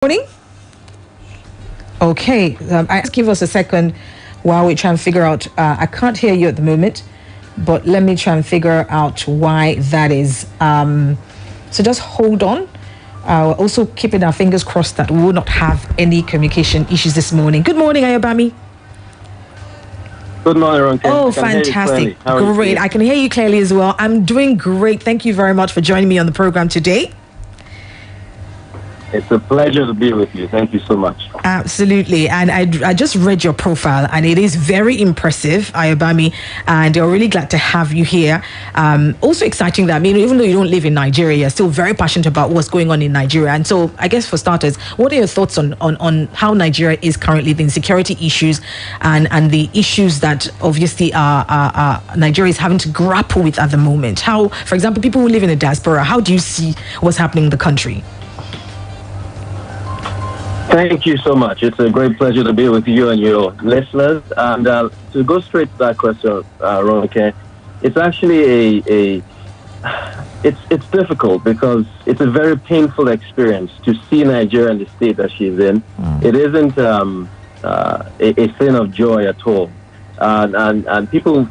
Morning. Okay, just give us a second while we try and figure out. I can't hear you at the moment, but let me try and figure out why that is. So just hold on. We're also keeping our fingers crossed that we will not have any communication issues this morning. Good morning, Ayobami. Good morning, Ronke. Oh, fantastic. Great. I can hear you clearly as well. I'm doing great. Thank you very much for joining me on the program today. It's a pleasure to be with you. Thank you so much. Absolutely. And I just read your profile, and it is very impressive, Ayobami, and we're really glad to have you here. Also exciting that, even though you don't live in Nigeria, you're still very passionate about what's going on in Nigeria. And so I guess for starters, what are your thoughts on how Nigeria is currently, the insecurity issues and the issues that obviously Nigeria is having to grapple with at the moment? How, for example, people who live in the diaspora, how do you see what's happening in the country? Thank you so much. It's a great pleasure to be with you and your listeners. And to go straight to that question, Ronke, it's actually it's difficult because it's a very painful experience to see Nigeria in the state that she's in. It isn't a thing of joy at all. And people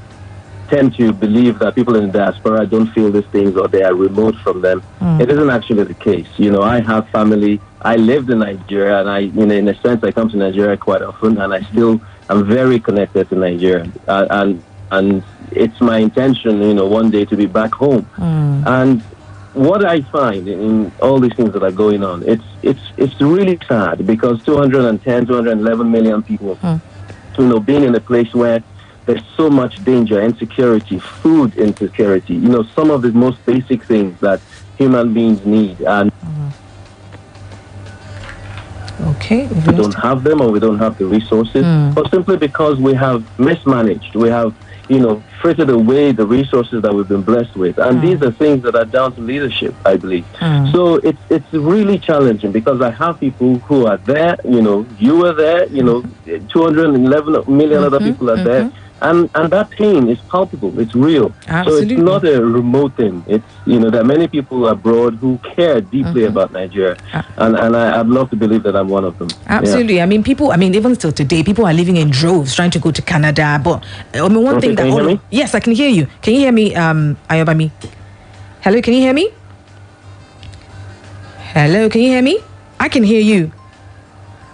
tend to believe that people in the diaspora don't feel these things or they are remote from them. It isn't actually the case. I have family. I lived in Nigeria, and in a sense, I come to Nigeria quite often, and I'm very connected to Nigeria, and it's my intention, one day to be back home. And what I find in all these things that are going on, it's really sad because 211 million people, being in a place where there's so much danger, insecurity, food insecurity, some of the most basic things that human beings need, and we don't have them, or we don't have the resources, but simply because we have mismanaged, we have, frittered away the resources that we've been blessed with. And these are things that are down to leadership, I believe. So it's really challenging because I have people who are there, you are there, 211 million other people are there. And that pain is palpable. It's real. Absolutely. So it's not a remote thing. It's, there are many people abroad who care deeply about Nigeria. And I'd love to believe that I'm one of them. Absolutely. Yeah. Even still today, people are living in droves trying to go to Canada. But one thing that... Can you hear me? Yes, I can hear you. Can you hear me, Ayobami? Hello, can you hear me? Hello, can you hear me? I can hear you.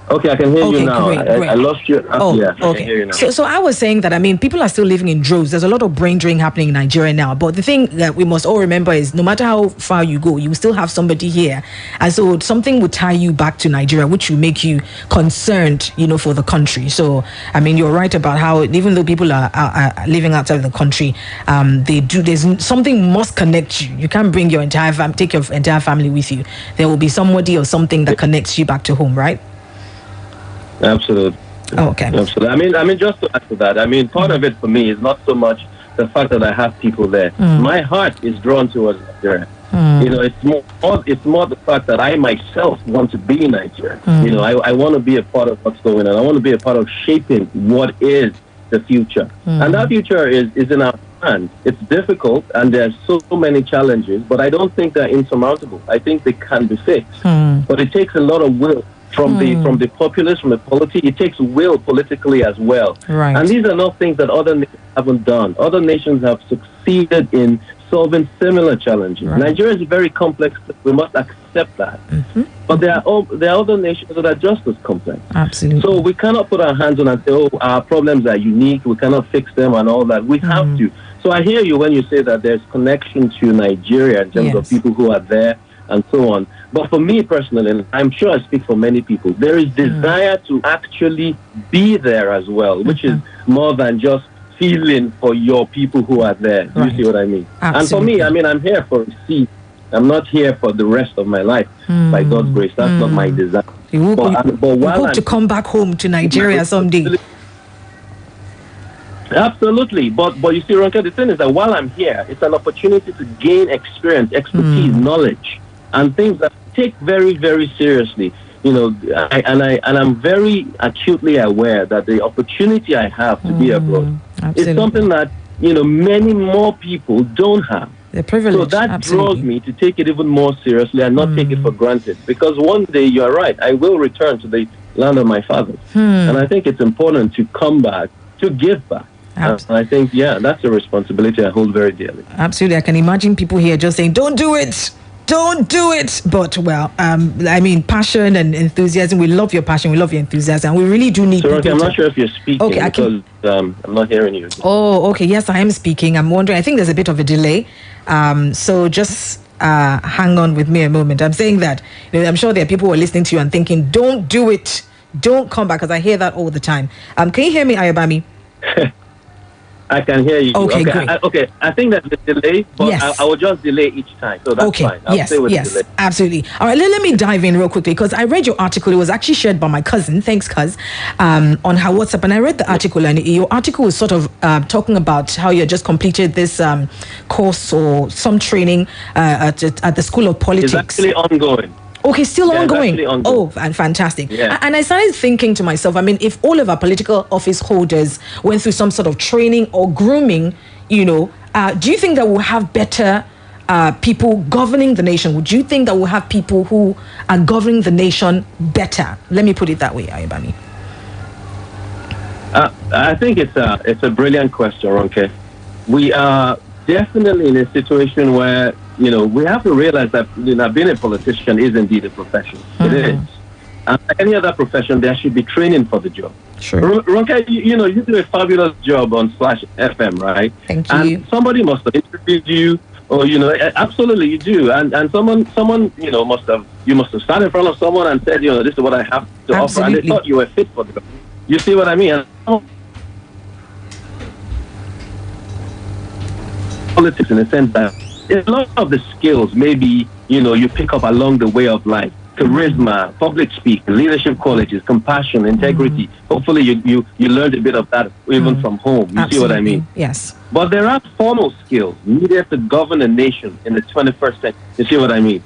Okay, I can hear you now. Great. I lost you. I can hear you now. So I was saying that, people are still living in droves. There's a lot of brain drain happening in Nigeria now. But the thing that we must all remember is no matter how far you go, you will still have somebody here. And so something will tie you back to Nigeria, which will make you concerned, for the country. So, you're right about how even though people are living outside of the country, there's something must connect you. You can't bring your take your entire family with you. There will be somebody or something that connects you back to home, right? Absolutely. Okay. Absolutely. Just to add to that, part of it for me is not so much the fact that I have people there. My heart is drawn towards Nigeria. It's more the fact that I myself want to be in Nigeria. I want to be a part of what's going on. I want to be a part of shaping what is the future. And that future is in our hands. It's difficult, and there's so many challenges, but I don't think they're insurmountable. I think they can be fixed. But it takes a lot of will. From the populace, from the polity, it takes will politically as well. Right. And these are not things that other nations haven't done. Other nations have succeeded in solving similar challenges. Right. Nigeria is very complex. We must accept that. But there are other nations that are just as complex. Absolutely. So we cannot put our hands on and say, our problems are unique. We cannot fix them and all that. We have to. So I hear you when you say that there's connection to Nigeria in terms of people who are there and so on. But for me personally, and I'm sure I speak for many people, there is desire to actually be there as well, which is more than just feeling for your people who are there. Do you see what I mean? Absolutely. And for me, I'm here for a seat. I'm not here for the rest of my life. By God's grace, that's not my desire. You hope to come back home to Nigeria someday. Absolutely. But you see, Ronke, the thing is that while I'm here, it's an opportunity to gain experience, expertise, knowledge, and things that I take very, very seriously. I'm very acutely aware that the opportunity I have to be abroad is something that many more people don't have. The privilege. So that absolutely. draws me to take it even more seriously and not take it for granted. Because one day, you're right, I will return to the land of my fathers. And I think it's important to come back, to give back. I think, that's a responsibility I hold very dearly. Absolutely. I can imagine people here just saying, don't do it. Don't do it. But, well, I mean, passion and enthusiasm. We love your passion. We love your enthusiasm. We really do need people. I'm not sure if you're speaking because I'm not hearing you. Oh, okay. Yes, I am speaking. I'm wondering. I think there's a bit of a delay. So just hang on with me a moment. I'm saying that, I'm sure there are people who are listening to you and thinking, don't do it. Don't come back, because I hear that all the time. Can you hear me, Ayobami? I can hear you. Okay, great. I think that's the delay, but yes. I will just delay each time. So that's fine. I'll stay with the delay. Absolutely. All right, let me dive in real quickly, because I read your article. It was actually shared by my cousin, thanks cuz, on her WhatsApp. And I read the article, and your article was sort of talking about how you just completed this course or some training at the School of Politics. It's actually ongoing. Okay, still ongoing. Oh, and fantastic. Yeah. And I started thinking to myself, I mean, if all of our political office holders went through some sort of training or grooming, do you think that we'll have better people governing the nation? Would you think that we'll have people who are governing the nation better? Let me put it that way, Ayobami. I think it's a brilliant question, Ronke. We are definitely in a situation where we have to realize that being a politician is indeed a profession. It is. And like any other profession, there should be training for the job. Sure. Ronke, you do a fabulous job on /FM, right? Thank you. And somebody must have interviewed you, or absolutely you do. And someone you must have sat in front of someone and said, this is what I have to offer, and they thought you were fit for the job. You see what I mean? Politics, in a sense that a lot of the skills maybe you pick up along the way of life: charisma, public speaking, leadership qualities, compassion, integrity. Hopefully you learned a bit of that even from home. You see what I mean? Yes. But there are formal skills needed to govern a nation in the 21st century. You see what I mean?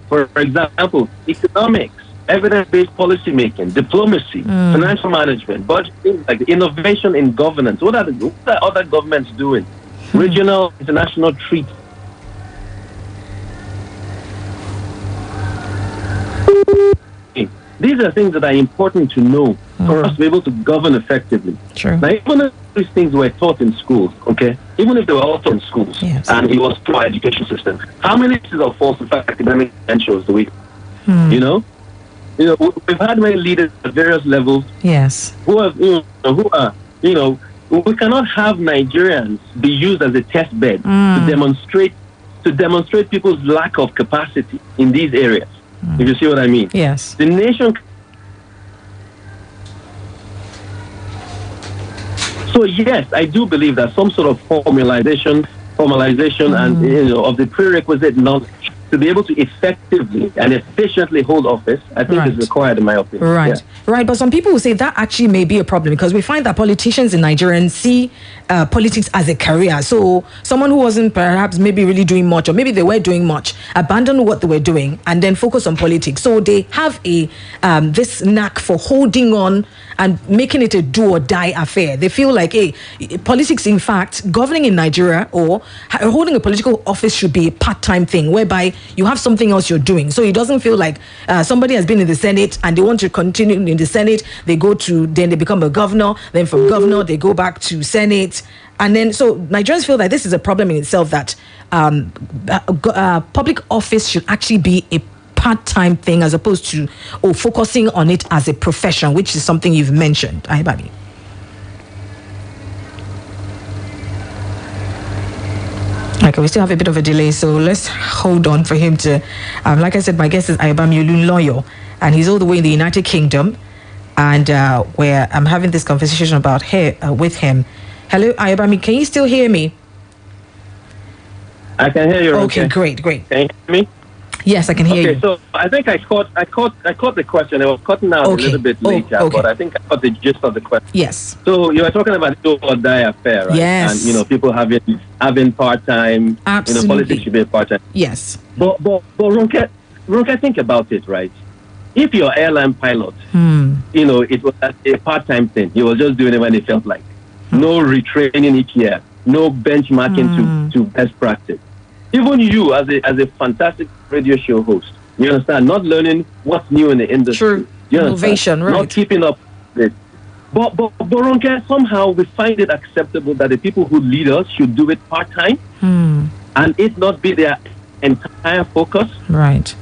For example, economics, evidence-based policy making, diplomacy, financial management, budgeting, like innovation in governance. What are other governments doing? Regional, international treaties. These are things that are important to know for us to be able to govern effectively. True. Now, even if these things were taught in schools, even if they were all taught in schools, and it was through our education system, how many pieces of falsified academic credentials do we? We've had many leaders at various levels. Yes. Who are we cannot have Nigerians be used as a test bed to demonstrate people's lack of capacity in these areas. If you see what I mean. Yes. The nation. So yes, I do believe that some sort of formalization and of the prerequisite knowledge to be able to effectively and efficiently hold office, I think is required in my opinion. Right. But some people will say that actually may be a problem, because we find that politicians in Nigeria see politics as a career. So someone who wasn't perhaps maybe really doing much, or maybe they were doing much, abandon what they were doing and then focus on politics. So they have this knack for holding on and making it a do or die affair. They feel like, politics, in fact, governing in Nigeria or holding a political office should be a part-time thing, whereby you have something else you're doing. So it doesn't feel like somebody has been in the Senate and they want to continue in the Senate. Then they become a governor. Then from governor, they go back to Senate. And then, so Nigerians feel that this is a problem in itself, that public office should actually be a part-time thing as opposed to focusing on it as a profession, which is something you've mentioned. Ayobami. Okay, we still have a bit of a delay, so let's hold on for him to, like I said, my guest is Ayobami Olunloyo, and he's all the way in the United Kingdom, and where I'm having this conversation about with him. Hello, Ayobami, can you still hear me? I can hear you. Okay, great. Can you hear me? Yes, I can hear you. Okay, so I think I caught the question. It was cutting out a little bit later, but I think I caught the gist of the question. Yes. So you were talking about the do or die affair, right? Yes. And people having part-time. Absolutely. Politics should be part-time. Yes. But Ronke, think about it, right? If your airline pilot, it was a part-time thing. He was just doing it when he felt like. No retraining each year. No benchmarking to best practice. Even you, as a fantastic radio show host, you understand, not learning what's new in the industry. True. You Innovation, right. Not keeping up with it. But Ronke, somehow we find it acceptable that the people who lead us should do it part-time and it not be their entire focus. Right.